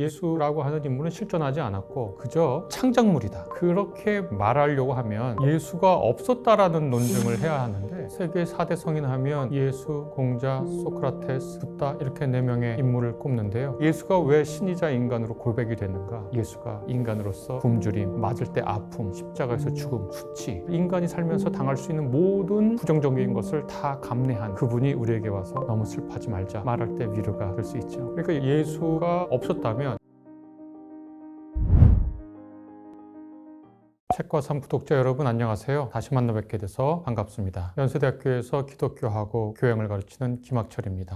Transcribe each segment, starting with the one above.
예수라고 하는 인물은 실존하지 않았고 그저 창작물이다, 그렇게 말하려고 하면 예수가 없었다라는 논증을 해야 하는데, 세계 4대 성인 하면 예수, 공자, 소크라테스, 붓다 이렇게 4명의 인물을 꼽는데요. 예수가 왜 신이자 인간으로 고백이 됐는가? 예수가 인간으로서 굶주림, 맞을 때 아픔, 십자가에서 죽음, 수치, 인간이 살면서 당할 수 있는 모든 부정적인 것을 다 감내한 그분이 우리에게 와서 너무 슬퍼하지 말자 말할 때 위로가 될 수 있죠. 그러니까 예수가 없었다면, 책과 삶 구독자 여러분 안녕하세요. 다시 만나 뵙게 돼서 반갑습니다. 연세대학교에서 기독교하고 교양을 가르치는 김학철입니다.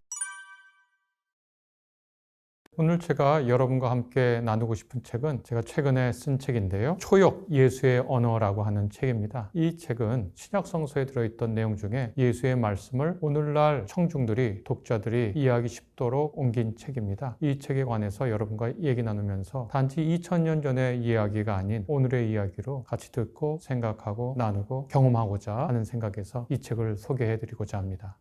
오늘 제가 여러분과 함께 나누고 싶은 책은 제가 최근에 쓴 책인데요. 초역, 예수의 언어라고 하는 책입니다. 이 책은 신약 성서에 들어있던 내용 중에 예수의 말씀을 오늘날 청중들이, 독자들이 이해하기 쉽도록 옮긴 책입니다. 이 책에 관해서 여러분과 얘기 나누면서 단지 2000년 전의 이야기가 아닌 오늘의 이야기로 같이 듣고 생각하고 나누고 경험하고자 하는 생각에서 이 책을 소개해드리고자 합니다.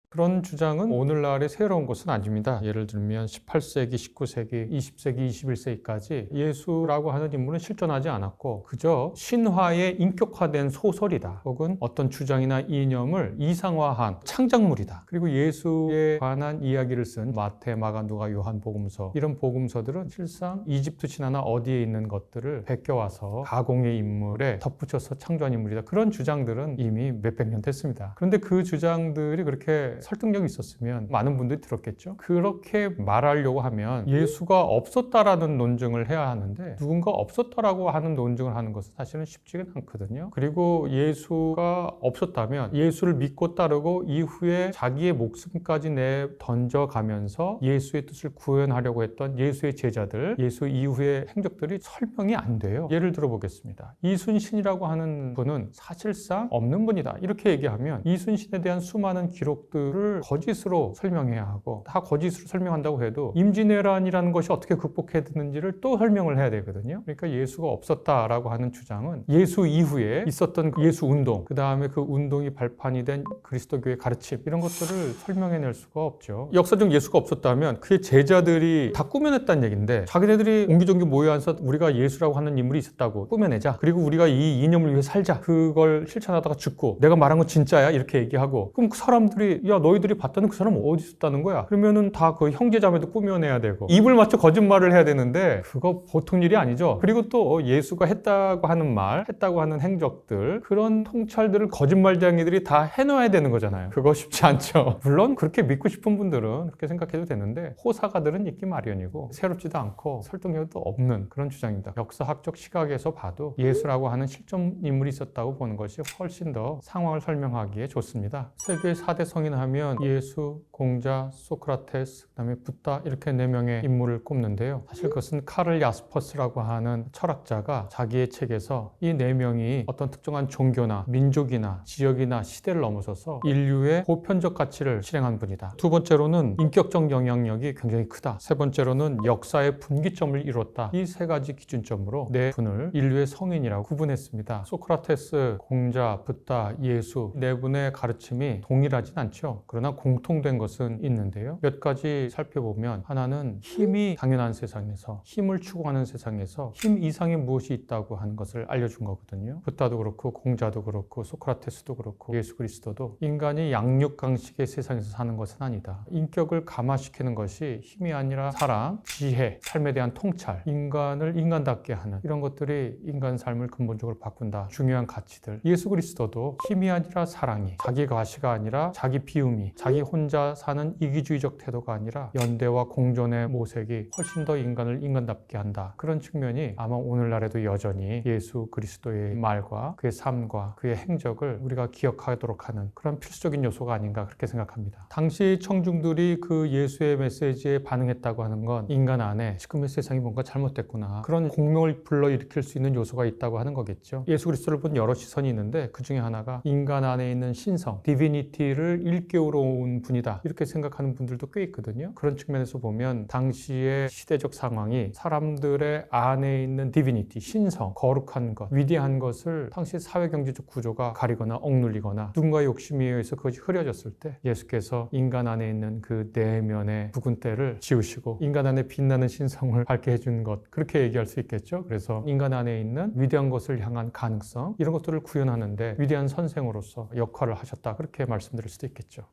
그런 주장은 오늘날의 새로운 것은 아닙니다. 예를 들면 18세기, 19세기, 20세기, 21세기까지 예수라고 하는 인물은 실존하지 않았고 그저 신화에 인격화된 소설이다, 혹은 어떤 주장이나 이념을 이상화한 창작물이다. 그리고 예수에 관한 이야기를 쓴 마태, 마가, 누가, 요한 복음서, 이런 복음서들은 실상 이집트 신화나 어디에 있는 것들을 베껴와서 가공의 인물에 덧붙여서 창조한 인물이다. 그런 주장들은 이미 몇백 년 됐습니다. 그런데 그 주장들이 그렇게 설득력이 있었으면 많은 분들이 들었겠죠. 그렇게 말하려고 하면 예수가 없었다라는 논증을 해야 하는데, 누군가 없었다라고 하는 논증을 하는 것은 사실은 쉽지가 않거든요. 그리고 예수가 없었다면 예수를 믿고 따르고 이후에 자기의 목숨까지 내 던져가면서 예수의 뜻을 구현하려고 했던 예수의 제자들, 예수 이후의 행적들이 설명이 안 돼요. 예를 들어보겠습니다. 이순신이라고 하는 분은 사실상 없는 분이다, 이렇게 얘기하면 이순신에 대한 수많은 기록들을 거짓으로 설명해야 하고, 다 거짓으로 설명한다고 해도 임진왜란이라는 것이 어떻게 극복했는지를 또 설명을 해야 되거든요. 그러니까 예수가 없었다라고 하는 주장은 예수 이후에 있었던 예수 운동, 그 다음에 그 운동이 발판이 된 그리스도교의 가르침, 이런 것들을 설명해낼 수가 없죠. 역사적 예수가 없었다면 그의 제자들이 다 꾸며냈다는 얘기인데, 자기네들이 옹기종기 모여앉아서 우리가 예수라고 하는 인물이 있었다고 꾸며내자, 그리고 우리가 이 이념을 위해 살자, 그걸 실천하다가 죽고 내가 말한 건 진짜야 이렇게 얘기하고, 그럼 그 사람들이 야 너희들이 봤다는 그 사람 어디 있었다는 거야? 그러면은 다 그 형제자매도 꾸며내야 되고 입을 맞춰 거짓말을 해야 되는데 그거 보통 일이 아니죠. 그리고 또 예수가 했다고 하는 말, 했다고 하는 행적들, 그런 통찰들을 거짓말쟁이들이 다 해놔야 되는 거잖아요. 그거 쉽지 않죠. 물론 그렇게 믿고 싶은 분들은 그렇게 생각해도 되는데, 호사가들은 있기 마련이고 새롭지도 않고 설득력도 없는 그런 주장입니다. 역사학적 시각에서 봐도 예수라고 하는 실존 인물이 있었다고 보는 것이 훨씬 더 상황을 설명하기에 좋습니다. 세계 4대 성인 하면 예수, 공자, 소크라테스, 그다음에 붓다, 이렇게 4명의 인물을 꼽는데요. 사실 그것은 카를 야스퍼스라고 하는 철학자가 자기의 책에서 이 4명이 어떤 특정한 종교나 민족이나 지역이나 시대를 넘어서서 인류의 보편적 가치를 실행한 분이다. 두 번째로는 인격적 영향력이 굉장히 크다. 세 번째로는 역사의 분기점을 이뤘다. 이 3가지 기준점으로 4분을 인류의 성인이라고 구분했습니다. 소크라테스, 공자, 붓다, 예수 4분의 가르침이 동일하진 않죠. 그러나 공통된 것은 있는데요. 몇 가지 살펴보면, 하나는 힘이 당연한 세상에서, 힘을 추구하는 세상에서 힘 이상의 무엇이 있다고 하는 것을 알려준 거거든요. 붓다도 그렇고 공자도 그렇고 소크라테스도 그렇고 예수 그리스도도 인간이 양육강식의 세상에서 사는 것은 아니다. 인격을 감화시키는 것이 힘이 아니라 사랑, 지혜, 삶에 대한 통찰, 인간을 인간답게 하는 이런 것들이 인간 삶을 근본적으로 바꾼다. 중요한 가치들. 예수 그리스도도 힘이 아니라 사랑이, 자기 과시가 아니라 자기 비움이, 자기 혼자 사는 이기주의적 태도가 아니라 연대와 공존의 모색이 훨씬 더 인간을 인간답게 한다. 그런 측면이 아마 오늘날에도 여전히 예수 그리스도의 말과 그의 삶과 그의 행적을 우리가 기억하도록 하는 그런 필수적인 요소가 아닌가, 그렇게 생각합니다. 당시 청중들이 그 예수의 메시지에 반응했다고 하는 건 인간 안에 지금의 세상이 뭔가 잘못됐구나, 그런 공명을 불러일으킬 수 있는 요소가 있다고 하는 거겠죠. 예수 그리스도를 본 여러 시선이 있는데 그 중에 하나가 인간 안에 있는 신성, 디비니티를 지혜로운 분이다 이렇게 생각하는 분들도 꽤 있거든요. 그런 측면에서 보면 당시의 시대적 상황이 사람들의 안에 있는 디비니티, 신성, 거룩한 것, 위대한 것을 당시 사회경제적 구조가 가리거나 억눌리거나 누군가의 욕심에 의해서 그것이 흐려졌을 때 예수께서 인간 안에 있는 그 내면의 붉은 때를 지우시고 인간 안에 빛나는 신성을 밝게 해준 것, 그렇게 얘기할 수 있겠죠. 그래서 인간 안에 있는 위대한 것을 향한 가능성, 이런 것들을 구현하는데 위대한 선생으로서 역할을 하셨다, 그렇게 말씀드릴 수도 있겠죠.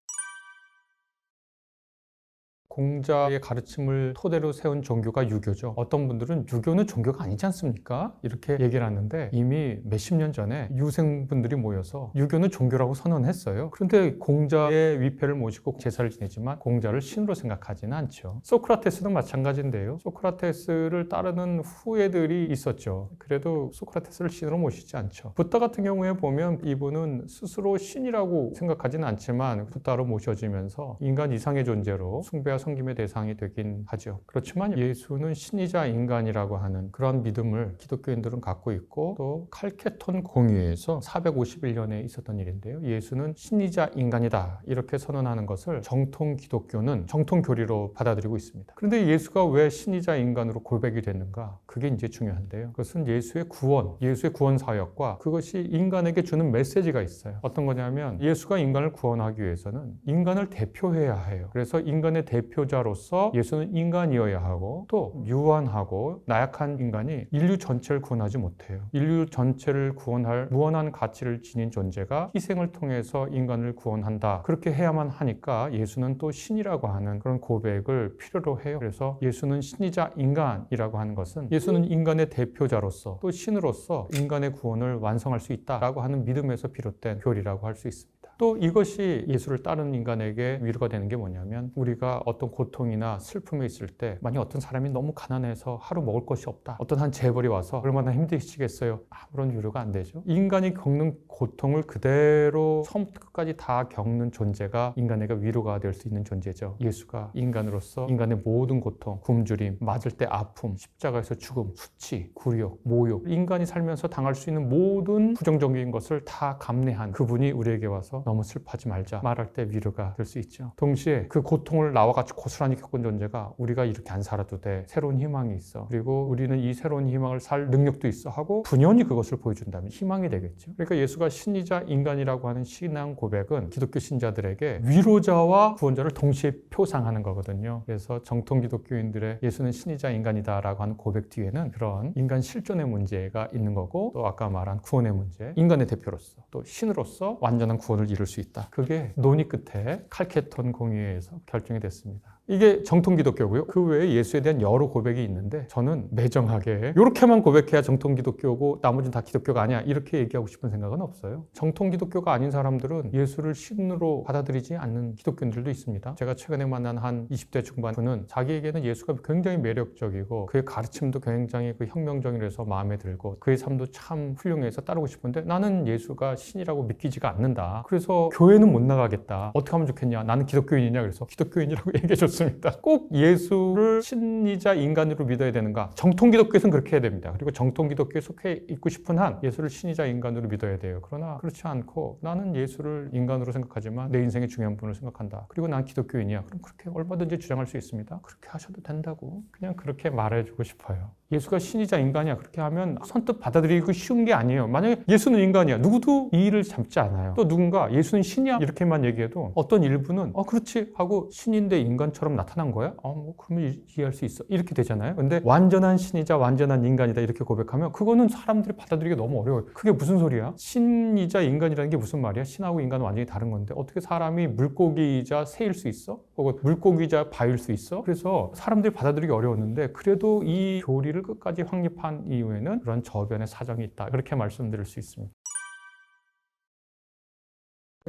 공자의 가르침을 토대로 세운 종교가 유교죠. 어떤 분들은 유교는 종교가 아니지 않습니까? 이렇게 얘기를 하는데 이미 몇십 년 전에 유생분들이 모여서 유교는 종교라고 선언했어요. 그런데 공자의 위패를 모시고 제사를 지내지만 공자를 신으로 생각하지는 않죠. 소크라테스도 마찬가지인데요. 소크라테스를 따르는 후예들이 있었죠. 그래도 소크라테스를 신으로 모시지 않죠. 붓다 같은 경우에 보면 이분은 스스로 신이라고 생각하지는 않지만 붓다로 모셔지면서 인간 이상의 존재로 숭배와 섬김의 대상이 되긴 하죠. 그렇지만 예수는 신이자 인간이라고 하는 그런 믿음을 기독교인들은 갖고 있고, 또 칼케톤 공의회에서 451년에 있었던 일인데요. 예수는 신이자 인간이다 이렇게 선언하는 것을 정통 기독교는 정통 교리로 받아들이고 있습니다. 그런데 예수가 왜 신이자 인간으로 고백이 됐는가? 그게 이제 중요한데요. 그것은 예수의 구원 사역과 그것이 인간에게 주는 메시지가 있어요. 어떤 거냐면 예수가 인간을 구원하기 위해서는 인간을 대표해야 해요. 그래서 인간의 대표자로서 예수는 인간이어야 하고, 또 유한하고 나약한 인간이 인류 전체를 구원하지 못해요. 인류 전체를 구원할 무한한 가치를 지닌 존재가 희생을 통해서 인간을 구원한다. 그렇게 해야만 하니까 예수는 또 신이라고 하는 그런 고백을 필요로 해요. 그래서 예수는 신이자 인간이라고 하는 것은 예수는 인간의 대표자로서 또 신으로서 인간의 구원을 완성할 수 있다라고 하는 믿음에서 비롯된 교리라고 할 수 있습니다. 또 이것이 예수를 따르는 인간에게 위로가 되는 게 뭐냐면, 우리가 어떤 고통이나 슬픔에 있을 때 만약 어떤 사람이 너무 가난해서 하루 먹을 것이 없다, 어떤 한 재벌이 와서 얼마나 힘드시겠어요? 아무런 위로가 안 되죠. 인간이 겪는 고통을 그대로 처음부터 끝까지 다 겪는 존재가 인간에게 위로가 될 수 있는 존재죠. 예수가 인간으로서 인간의 모든 고통, 굶주림, 맞을 때 아픔, 십자가에서 죽음, 수치, 굴욕, 모욕, 인간이 살면서 당할 수 있는 모든 부정적인 것을 다 감내한 그분이 우리에게 와서 너무 슬퍼하지 말자 말할 때 위로가 될 수 있죠. 동시에 그 고통을 나와 같이 고스란히 겪은 존재가 우리가 이렇게 안 살아도 돼, 새로운 희망이 있어, 그리고 우리는 이 새로운 희망을 살 능력도 있어 하고 분연히 그것을 보여준다면 희망이 되겠죠. 그러니까 예수가 신이자 인간이라고 하는 신앙 고백은 기독교 신자들에게 위로자와 구원자를 동시에 표상하는 거거든요. 그래서 정통 기독교인들의 예수는 신이자 인간이다라고 하는 고백 뒤에는 그런 인간 실존의 문제가 있는 거고, 또 아까 말한 구원의 문제, 인간의 대표로서 또 신으로서 완전한 구원을 이룰 수 있다. 그게 논의 끝에 칼케톤 공의회에서 결정이 됐습니다. 이게 정통 기독교고요. 그 외에 예수에 대한 여러 고백이 있는데 저는 매정하게 이렇게만 고백해야 정통 기독교고 나머지는 다 기독교가 아니야 이렇게 얘기하고 싶은 생각은 없어요. 정통 기독교가 아닌 사람들은 예수를 신으로 받아들이지 않는 기독교인들도 있습니다. 제가 최근에 만난 한 20대 중반 분은 자기에게는 예수가 굉장히 매력적이고 그의 가르침도 굉장히 그 혁명적이라서 마음에 들고 그의 삶도 참 훌륭해서 따르고 싶은데 나는 예수가 신이라고 믿기지가 않는다. 그래서 교회는 못 나가겠다. 어떻게 하면 좋겠냐? 나는 기독교인이냐? 그래서 기독교인이라고 얘기해 줬습니다. 꼭 예수를 신이자 인간으로 믿어야 되는가? 정통 기독교에서는 그렇게 해야 됩니다. 그리고 정통 기독교에 속해 있고 싶은 한 예수를 신이자 인간으로 믿어야 돼요. 그러나 그렇지 않고 나는 예수를 인간으로 생각하지만 내 인생의 중요한 분을 생각한다. 그리고 난 기독교인이야. 그럼 그렇게 얼마든지 주장할 수 있습니다. 그렇게 하셔도 된다고 그냥 그렇게 말해주고 싶어요. 예수가 신이자 인간이야. 그렇게 하면 선뜻 받아들이기 쉬운 게 아니에요. 만약에 예수는 인간이야. 누구도 이 일을 잡지 않아요. 또 누군가 예수는 신이야. 이렇게만 얘기해도 어떤 일부는 그렇지 하고 신인데 인간처럼 나타난 거야? 그러면 이해할 수 있어. 이렇게 되잖아요. 근데 완전한 신이자 완전한 인간이다 이렇게 고백하면 그거는 사람들이 받아들이기 너무 어려워요. 그게 무슨 소리야? 신이자 인간이라는 게 무슨 말이야? 신하고 인간은 완전히 다른 건데 어떻게 사람이 물고기이자 새일 수 있어? 혹은 물고기이자 바위일 수 있어? 그래서 사람들이 받아들이기 어려웠는데 그래도 이 교리를 끝까지 확립한 이유에는 그런 저변의 사정이 있다. 그렇게 말씀드릴 수 있습니다.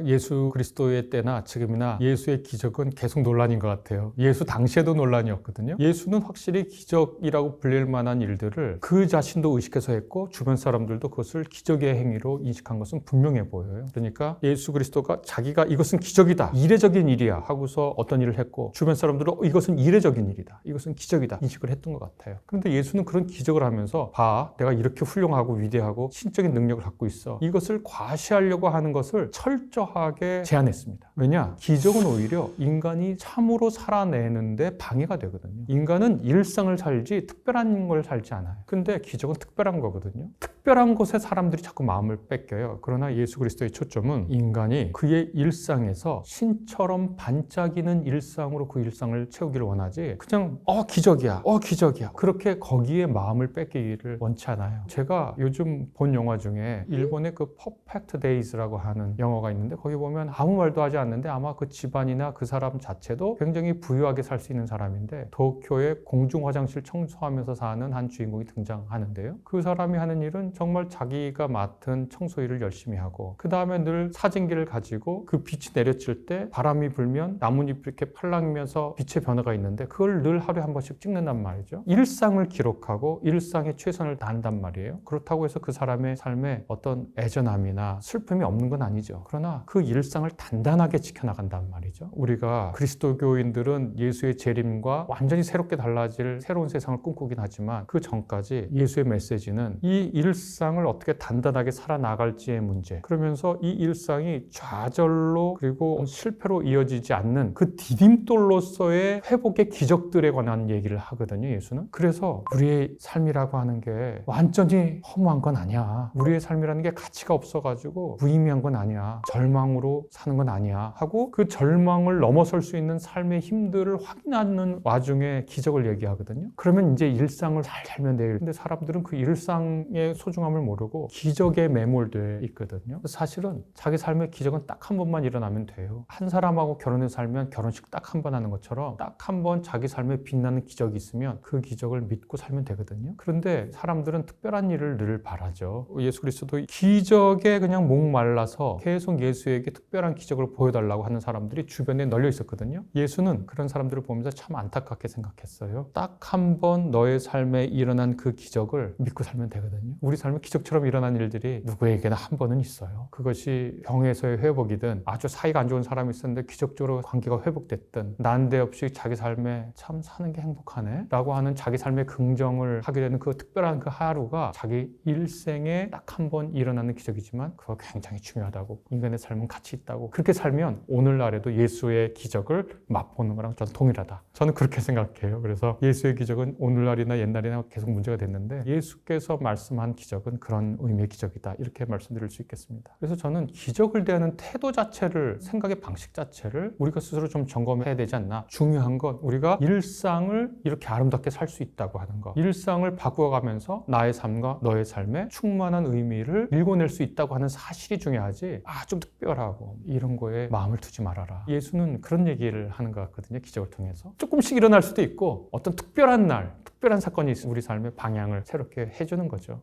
예수 그리스도의 때나 지금이나 예수의 기적은 계속 논란인 것 같아요. 예수 당시에도 논란이었거든요. 예수는 확실히 기적이라고 불릴 만한 일들을 그 자신도 의식해서 했고 주변 사람들도 그것을 기적의 행위로 인식한 것은 분명해 보여요. 그러니까 예수 그리스도가 자기가 이것은 기적이다, 이례적인 일이야 하고서 어떤 일을 했고 주변 사람들은 이것은 이례적인 일이다, 이것은 기적이다 인식을 했던 것 같아요. 그런데 예수는 그런 기적을 하면서 봐, 내가 이렇게 훌륭하고 위대하고 신적인 능력을 갖고 있어, 이것을 과시하려고 하는 것을 철저하게 철저하게 제한했습니다. 왜냐? 기적은 오히려 인간이 참으로 살아내는데 방해가 되거든요. 인간은 일상을 살지 특별한 걸 살지 않아요. 근데 기적은 특별한 거거든요. 특별한 것에 사람들이 자꾸 마음을 뺏겨요. 그러나 예수 그리스도의 초점은 인간이 그의 일상에서 신처럼 반짝이는 일상으로 그 일상을 채우기를 원하지, 그냥 기적이야 기적이야 그렇게 거기에 마음을 뺏기기를 원치 않아요. 제가 요즘 본 영화 중에 일본의 그 퍼펙트 데이즈라고 하는 영화가 있는데, 거기 보면 아무 말도 하지 않는데 아마 그 집안이나 그 사람 자체도 굉장히 부유하게 살 수 있는 사람인데, 도쿄의 공중 화장실 청소하면서 사는 한 주인공이 등장하는데요. 그 사람이 하는 일은 정말 자기가 맡은 청소 일을 열심히 하고, 그 다음에 늘 사진기를 가지고 그 빛이 내려칠 때 바람이 불면 나뭇잎이 이렇게 팔랑이면서 빛의 변화가 있는데, 그걸 늘 하루에 한 번씩 찍는단 말이죠. 일상을 기록하고 일상에 최선을 다한단 말이에요. 그렇다고 해서 그 사람의 삶에 어떤 애절함이나 슬픔이 없는 건 아니죠. 그러나 그 일상을 단단하게 지켜나간단 말이죠. 우리가 그리스도교인들은 예수의 재림과 완전히 새롭게 달라질 새로운 세상을 꿈꾸긴 하지만, 그 전까지 예수의 메시지는 이 일상을 어떻게 단단하게 살아나갈지의 문제, 그러면서 이 일상이 좌절로 그리고 실패로 이어지지 않는 그 디딤돌로서의 회복의 기적들에 관한 얘기를 하거든요, 예수는. 그래서 우리의 삶이라고 하는 게 완전히 허무한 건 아니야. 우리의 삶이라는 게 가치가 없어가지고 무의미한 건 아니야. 절망으로 사는 건 아니야 하고, 그 절망을 넘어설 수 있는 삶의 힘들을 확인하는 와중에 기적을 얘기하거든요. 그러면 이제 일상을 잘 살면 돼요. 근데 사람들은 그 일상의 소중함을 모르고 기적에 매몰돼 있거든요. 사실은 자기 삶의 기적은 딱 한 번만 일어나면 돼요. 한 사람하고 결혼해서 살면 결혼식 딱 한 번 하는 것처럼 딱 한 번 자기 삶에 빛나는 기적이 있으면 그 기적을 믿고 살면 되거든요. 그런데 사람들은 특별한 일을 늘 바라죠. 예수 그리스도도 기적에 그냥 목말라서 계속 예수에게 특별한 기적을 보여달라고 하는 사람들이 주변에 널려 있었거든요. 예수는 그런 사람들을 보면서 참 안타깝게 생각했어요. 딱 한 번 너의 삶에 일어난 그 기적을 믿고 살면 되거든요. 우리 삶에 기적처럼 일어난 일들이 누구에게나 한 번은 있어요. 그것이 병에서의 회복이든, 아주 사이가 안 좋은 사람이 있었는데 기적적으로 관계가 회복됐든, 난데없이 자기 삶에 참 사는 게 행복하네 라고 하는 자기 삶의 긍정을 하게 되는 그 특별한 그 하루가 자기 일생에 딱 한 번 일어나는 기적이지만, 그거 굉장히 중요하다고, 인간의 삶은 가치 있다고, 그렇게 살면 오늘날에도 예수의 기적을 맛보는 거랑 저는 동일하다. 저는 그렇게 생각해요. 그래서 예수의 기적은 오늘날이나 옛날이나 계속 문제가 됐는데, 예수께서 말씀한 기적은 그런 의미의 기적이다, 이렇게 말씀드릴 수 있겠습니다. 그래서 저는 기적을 대하는 태도 자체를, 생각의 방식 자체를 우리가 스스로 좀 점검해야 되지 않나. 중요한 건 우리가 일상을 이렇게 아름답게 살 수 있다고 하는 거, 일상을 바꾸어가면서 나의 삶과 너의 삶에 충만한 의미를 일궈낼 수 있다고 하는 사실이 중요하지, 좀 특별하고 이런 거에 마음을 두지 말아라. 예수는 그런 얘기를 하는 것 같거든요. 기적을 통해서 조금씩 일어날 수도 있고, 어떤 특별한 날, 특별한 사건이 있으면 우리 삶의 방향을 새롭게 해주는 거죠.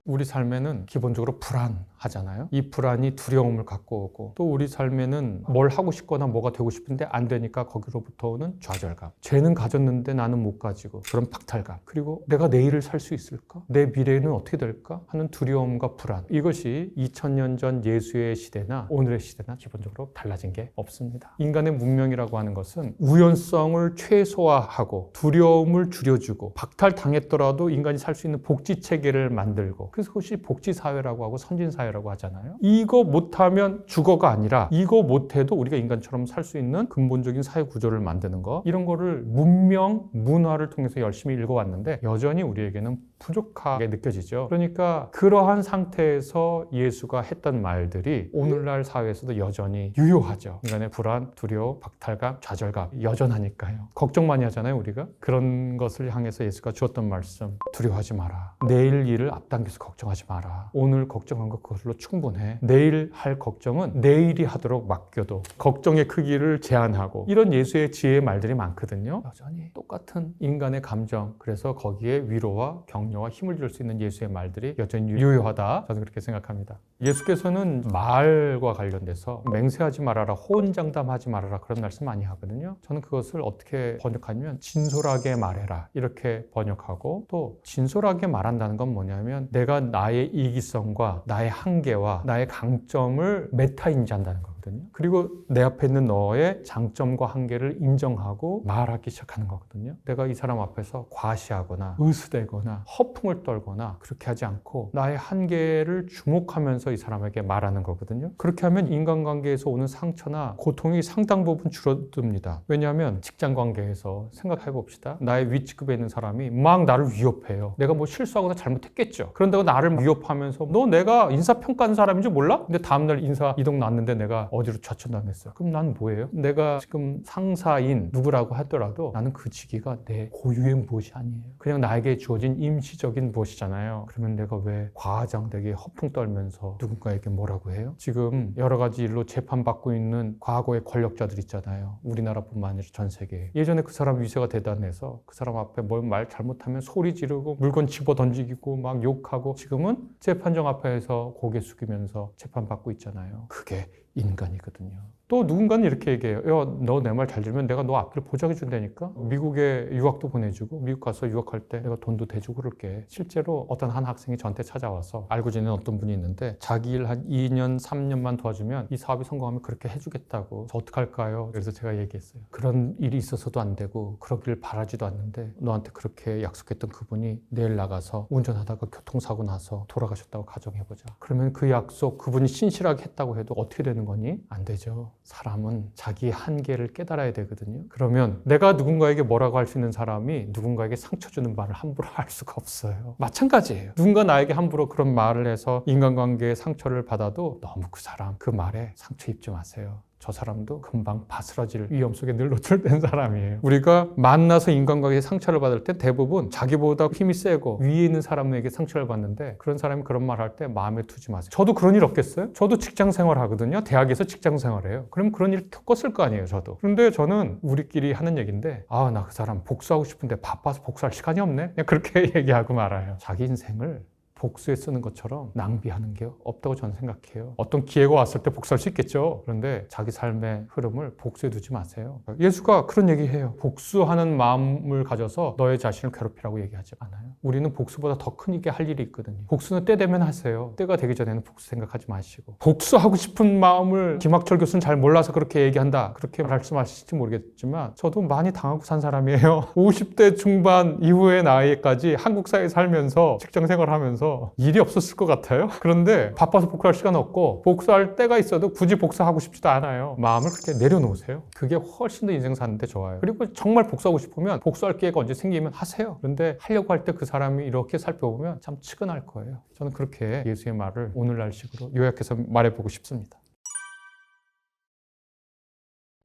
우리 삶에는 기본적으로 불안하잖아요. 이 불안이 두려움을 갖고 오고, 또 우리 삶에는 뭘 하고 싶거나 뭐가 되고 싶은데 안 되니까 거기로부터 오는 좌절감, 죄는 가졌는데 나는 못 가지고 그런 박탈감, 그리고 내가 내일을 살 수 있을까? 내 미래는 어떻게 될까? 하는 두려움과 불안, 이것이 2000년 전 예수의 시대나 오늘의 시대나 기본적으로 달라진 게 없습니다. 인간의 문명이라고 하는 것은 우연성을 최소화하고 두려움을 줄여주고, 박탈당했더라도 인간이 살 수 있는 복지체계를 만들고, 그래서 그것이 복지사회라고 하고 선진사회라고 하잖아요. 이거 못하면 죽어가 아니라, 이거 못해도 우리가 인간처럼 살 수 있는 근본적인 사회 구조를 만드는 거, 이런 거를 문명, 문화를 통해서 열심히 읽어왔는데 여전히 우리에게는 부족하게 느껴지죠. 그러니까 그러한 상태에서 예수가 했던 말들이 오늘날 사회에서도 여전히 유효하죠. 인간의 불안, 두려움, 박탈감, 좌절감 여전하니까요. 걱정 많이 하잖아요, 우리가. 그런 것을 향해서 예수가 주었던 말씀, 두려워하지 마라. 내일 일을 앞당겨서 걱정하지 마라. 오늘 걱정한 것 그걸로 충분해. 내일 할 걱정은 내일이 하도록 맡겨도, 걱정의 크기를 제한하고, 이런 예수의 지혜의 말들이 많거든요. 여전히 똑같은 인간의 감정, 그래서 거기에 위로와 격려와 힘을 줄 수 있는 예수의 말들이 여전히 유효하다, 저는 그렇게 생각합니다. 예수께서는 말과 관련돼서 맹세하지 말아라, 호언장담하지 말아라, 그런 말씀 많이 하거든요. 저는 그것을 어떻게 번역하냐면 진솔하게 말해라, 이렇게 번역하고, 또 진솔하게 말한다는 건 뭐냐면 내가 나의 이기성과 나의 한계와 나의 강점을 메타인지한다는 거거든요. 거거든요. 그리고 내 앞에 있는 너의 장점과 한계를 인정하고 말하기 시작하는 거거든요. 내가 이 사람 앞에서 과시하거나 의수되거나 허풍을 떨거나 그렇게 하지 않고 나의 한계를 주목하면서 이 사람에게 말하는 거거든요. 그렇게 하면 인간관계에서 오는 상처나 고통이 상당 부분 줄어듭니다. 왜냐하면 직장관계에서 생각해 봅시다. 나의 윗직급에 있는 사람이 막 나를 위협해요. 내가 뭐 실수하거나 잘못했겠죠. 그런다고 나를 위협하면서 너 내가 인사평가하는 사람인 줄 몰라? 근데 다음날 인사 이동 났는데 내가 어디로 좌천당했어요. 그럼 나는 뭐예요? 내가 지금 상사인 누구라고 하더라도 나는 그 직위가 내 고유의 무엇이 아니에요. 그냥 나에게 주어진 임시적인 무엇이잖아요. 그러면 내가 왜 과장되게 허풍 떨면서 누군가에게 뭐라고 해요? 지금 여러 가지 일로 재판받고 있는 과거의 권력자들 있잖아요. 우리나라뿐만 아니라 전 세계에. 예전에 그 사람 위세가 대단해서 그 사람 앞에 뭘 말 잘못하면 소리 지르고 물건 집어 던지고 막 욕하고 지금은 재판정 앞에서 고개 숙이면서 재판받고 있잖아요. 그게 인간이거든요. 또 누군가는 이렇게 얘기해요. 야, 너 내 말 잘 들으면 내가 너 앞길 보장해 준다니까? 미국에 유학도 보내주고 미국 가서 유학할 때 내가 돈도 대주고 그럴게. 실제로 어떤 한 학생이 저한테 찾아와서 알고 지내는 어떤 분이 있는데 자기 일 한 2년, 3년만 도와주면 이 사업이 성공하면 그렇게 해주겠다고. 저 어떡할까요? 그래서 제가 얘기했어요. 그런 일이 있어서도 안 되고 그러길 바라지도 않는데 너한테 그렇게 약속했던 그분이 내일 나가서 운전하다가 교통사고 나서 돌아가셨다고 가정해보자. 그러면 그 약속 그분이 신실하게 했다고 해도 어떻게 되는 거니? 안 되죠. 사람은 자기 한계를 깨달아야 되거든요. 그러면 내가 누군가에게 뭐라고 할 수 있는 사람이 누군가에게 상처 주는 말을 함부로 할 수가 없어요. 마찬가지예요. 누군가 나에게 함부로 그런 말을 해서 인간관계에 상처를 받아도 너무 그 사람 그 말에 상처 입지 마세요. 저 사람도 금방 바스러질 위험 속에 늘 노출된 사람이에요. 우리가 만나서 인간관계에 상처를 받을 때 대부분 자기보다 힘이 세고 위에 있는 사람에게 상처를 받는데 그런 사람이 그런 말 할 때 마음에 두지 마세요. 저도 그런 일 없겠어요? 저도 직장 생활 하거든요. 대학에서 직장 생활해요. 그럼 그런 일 겪었을 거 아니에요, 저도. 그런데 저는 우리끼리 하는 얘기인데 아, 나 그 사람 복수하고 싶은데 바빠서 복수할 시간이 없네? 그냥 그렇게 얘기하고 말아요. 자기 인생을 복수에 쓰는 것처럼 낭비하는 게 없다고 저는 생각해요. 어떤 기회가 왔을 때 복수할 수 있겠죠. 그런데 자기 삶의 흐름을 복수에 두지 마세요. 예수가 그런 얘기해요. 복수하는 마음을 가져서 너의 자신을 괴롭히라고 얘기하지 않아요. 우리는 복수보다 더 크게 할 일이 있거든요. 복수는 때 되면 하세요. 때가 되기 전에는 복수 생각하지 마시고. 복수하고 싶은 마음을 김학철 교수는 잘 몰라서 그렇게 얘기한다. 그렇게 말씀하실지 모르겠지만 저도 많이 당하고 산 사람이에요. 50대 중반 이후의 나이까지 한국 사회에 살면서 직장 생활하면서 일이 없었을 것 같아요. 그런데 바빠서 복수할 시간 없고 복수할 때가 있어도 굳이 복수하고 싶지도 않아요. 마음을 그렇게 내려놓으세요. 그게 훨씬 더 인생 사는데 좋아요. 그리고 정말 복수하고 싶으면 복수할 기회가 언제 생기면 하세요. 그런데 하려고 할 때 그 사람이 이렇게 살펴보면 참 측은할 거예요. 저는 그렇게 예수의 말을 오늘날식으로 요약해서 말해보고 싶습니다.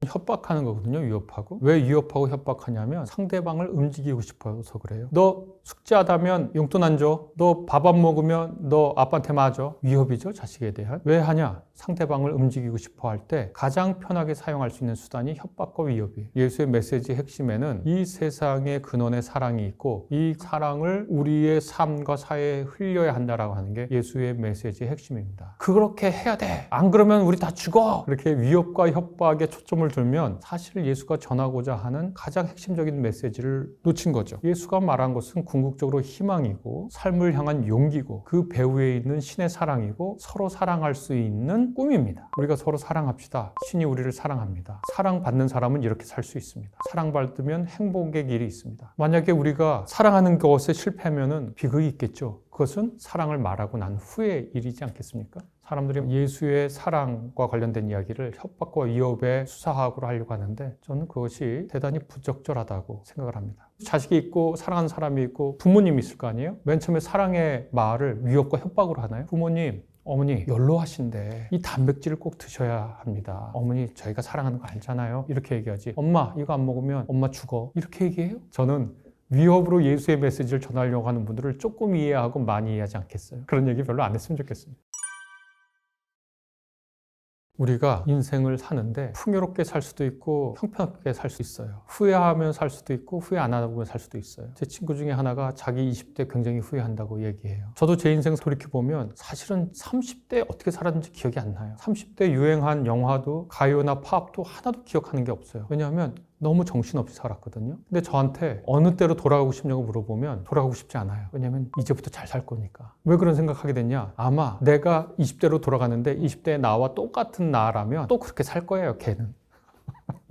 협박하는 거거든요. 위협하고. 왜 위협하고 협박하냐면 상대방을 움직이고 싶어서 그래요. 너 숙제하다면 용돈 안 줘. 너 밥 안 먹으면 너 아빠한테 맞아. 위협이죠. 자식에 대한. 왜 하냐? 상대방을 움직이고 싶어 할 때 가장 편하게 사용할 수 있는 수단이 협박과 위협이에요. 예수의 메시지의 핵심에는 이 세상의 근원에 사랑이 있고 이 사랑을 우리의 삶과 사회에 흘려야 한다라고 하는 게 예수의 메시지의 핵심입니다. 그렇게 해야 돼. 안 그러면 우리 다 죽어. 이렇게 위협과 협박에 초점을 들면 사실 예수가 전하고자 하는 가장 핵심적인 메시지를 놓친 거죠. 예수가 말한 것은 궁극적으로 희망이고 삶을 향한 용기고 그 배후에 있는 신의 사랑이고 서로 사랑할 수 있는 꿈입니다. 우리가 서로 사랑합시다. 신이 우리를 사랑합니다. 사랑받는 사람은 이렇게 살 수 있습니다. 사랑받으면 행복의 길이 있습니다. 만약에 우리가 사랑하는 것에 실패하면 비극이 있겠죠. 그것은 사랑을 말하고 난 후의 일이지 않겠습니까? 사람들이 예수의 사랑과 관련된 이야기를 협박과 위협의 수사학으로 하려고 하는데 저는 그것이 대단히 부적절하다고 생각을 합니다. 자식이 있고 사랑하는 사람이 있고 부모님이 있을 거 아니에요? 맨 처음에 사랑의 말을 위협과 협박으로 하나요? 부모님, 어머니 연로하신데 이 단백질을 꼭 드셔야 합니다. 어머니 저희가 사랑하는 거 알잖아요. 이렇게 얘기하지. 엄마 이거 안 먹으면 엄마 죽어. 이렇게 얘기해요? 저는 위협으로 예수의 메시지를 전하려고 하는 분들을 조금 이해하고 많이 이해하지 않겠어요? 그런 얘기 별로 안 했으면 좋겠습니다. 우리가 인생을 사는데 풍요롭게 살 수도 있고 형편없게 살 수 있어요. 후회하면 살 수도 있고 후회 안 하고 살 수도 있어요. 제 친구 중에 하나가 자기 20대 굉장히 후회한다고 얘기해요. 저도 제 인생 돌이켜보면 사실은 30대 어떻게 살았는지 기억이 안 나요. 30대 유행한 영화도 가요나 팝도 하나도 기억하는 게 없어요. 왜냐하면 너무 정신없이 살았거든요. 근데 저한테 어느 때로 돌아가고 싶냐고 물어보면 돌아가고 싶지 않아요. 왜냐면 이제부터 잘 살 거니까. 왜 그런 생각하게 됐냐? 아마 내가 20대로 돌아가는데 20대의 나와 똑같은 나라면 또 그렇게 살 거예요, 걔는.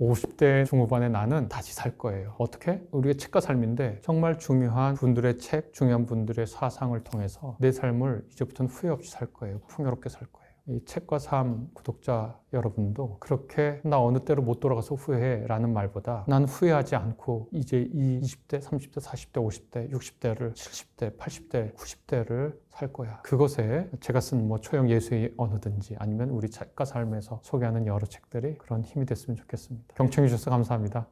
50대 중후반의 나는 다시 살 거예요. 어떻게? 우리의 책과 삶인데 정말 중요한 분들의 책, 중요한 분들의 사상을 통해서 내 삶을 이제부터는 후회 없이 살 거예요. 풍요롭게 살 거예요. 이 책과 삶 구독자 여러분도 그렇게 나 어느 때로 못 돌아가서 후회해 라는 말보다 난 후회하지 않고 이제 이 20대, 30대, 40대, 50대, 60대를 70대, 80대, 90대를 살 거야. 그것에 제가 쓴 뭐 초형 예수의 언어든지 아니면 우리 책과 삶에서 소개하는 여러 책들이 그런 힘이 됐으면 좋겠습니다. 경청해 주셔서 감사합니다.